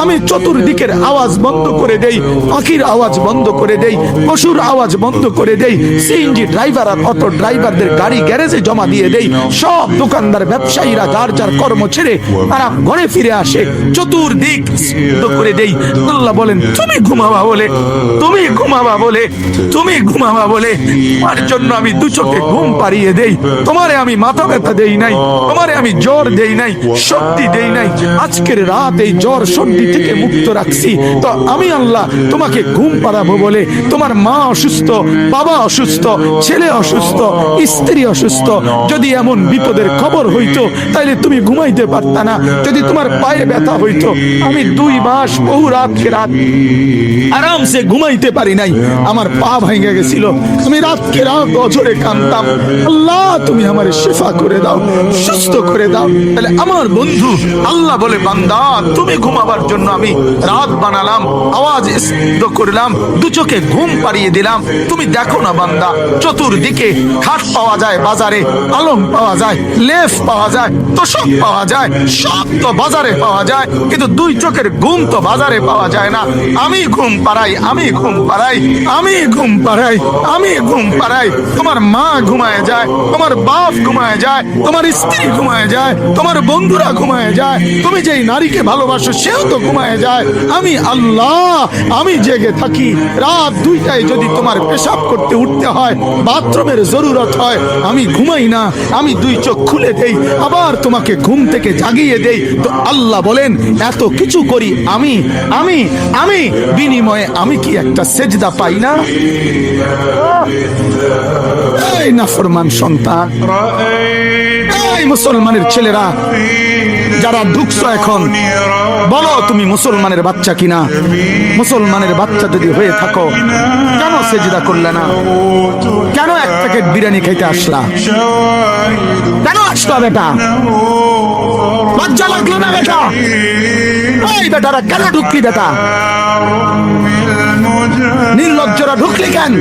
আমি চতুর্দিকের আওয়াজ বন্ধ করে দেই, পাখির আওয়াজ বন্ধ করে দেই, পশুর আওয়াজ বন্ধ করে দেই, সিএনজি ড্রাইভার আর অটো ড্রাইভারদের গাড়ি গ্যারেজে জমা দিয়ে দেই, সব দোকানদার ব্যবসায়ীরা যার যার কর্ম ছেড়ে তারা ঘরে ফিরে আসে, চতুর্দিক বন্ধ করে দেই। আল্লাহ বলেন তুমি ঘুমাবা বলে, তুমি ঘুমাবা বলে, তুমি ঘুমাবা বলে তোমার জন্য আমি দু চোখে ঘুম পাড়িয়ে দেই। তোমারে আমি মাথা ব্যথা দেই নাই, তোমারে আমি জ্বর দেই নাই, সর্দি দেই নাই। আজকের রাত এই জ্বর সর্দি থেকে মুক্ত রাখছি, তো আমি আল্লাহ তোমাকে ঘুম পাড়াবো বলে। তোমার মা অসুস্থ, বাবা অসুস্থ, ছেলে অসুস্থ, স্ত্রী অসুস্থ, যদি এমন বিপদের খবর হইতো তাইলে তুমি ঘুমাইতে পারতা না। যদি তোমার পায়ে ব্যথা হইতো, আমি 2 মাস বহু রাতকে রাত আরামসে ঘুমাইতে পারি নাই, আমার পা ভেঙে গেছিল, আমি রাতকে রাত অঝরে কাঁদতাম, আল্লাহ তুমি আমার শিফা করে দাও, সুস্থ করে দাও। তাহলে আমার বন্ধু আল্লাহ বলে বান্দা তুমি ঘুমাবার জন্য আমি রাত বানালাম, আওয়াজ স্তব্ধ করলাম, দু চোখে ঘুম পাড়িয়ে দিলাম। তুমি দেখো না বান্দা, চতুর্দিকে খাট পাওয়া যায় বাজারে, আলম পাওয়া যায়, লেফ পাওয়া যায়, তোষক পাওয়া যায়, সব তো বাজারে পাওয়া যায়, কিন্তু 2 চোখের ঘুম তো বাজারে পাওয়া যায় না। আমি ঘুম পাড়াই, আমি ঘুম পাড়াই, আমি ঘুম পাড়াই, আমি ঘুম পাড়াই। তোমার মা ঘুমায় যায়, তোমার বাপ ঘুমায় যায়, তোমার স্ত্রী ঘুমায় যায়, তোমার বন্ধুরা ঘুমায় যায়, তুমি যেই নারীকে ভালোবাসো সেও তো ঘুমায় যায়। আমি আল্লাহ আমি জেগে থাকি। রাত 2টায় যদি তোমার পেশাব করতে উঠতে হয়, বাথরুমের জরুরত হয়, আমি ঘুমাই না, আমি 2 চোখ খুলে দেই, আবার তোমাকে ঘুম থেকে জাগিয়ে দেই। তো আল্লাহ বলেন এত কিছু করি আমি, আমি আমি বিনিময়ে আমি কি একটা সেজদা পাই না? এই নাফরমান সন্তান, এই মুসলমানের ছেলেরা যারা ঢুকছো এখন, বলো তুমি মুসলমানের বাচ্চা কিনা? মুসলমানের বাচ্চা যদি হয়ে থাকো, কেন সেজদা করলে না? কেন 1 প্যাকেট বিরিয়ানি খাইতে আসলা? কেন আসলা বেটা? লজ্জা লাগলো না বেটা? এই বেটারা কেন ঢুকলি বেটা? নির্লজ্জরা ঢুকলি কেন?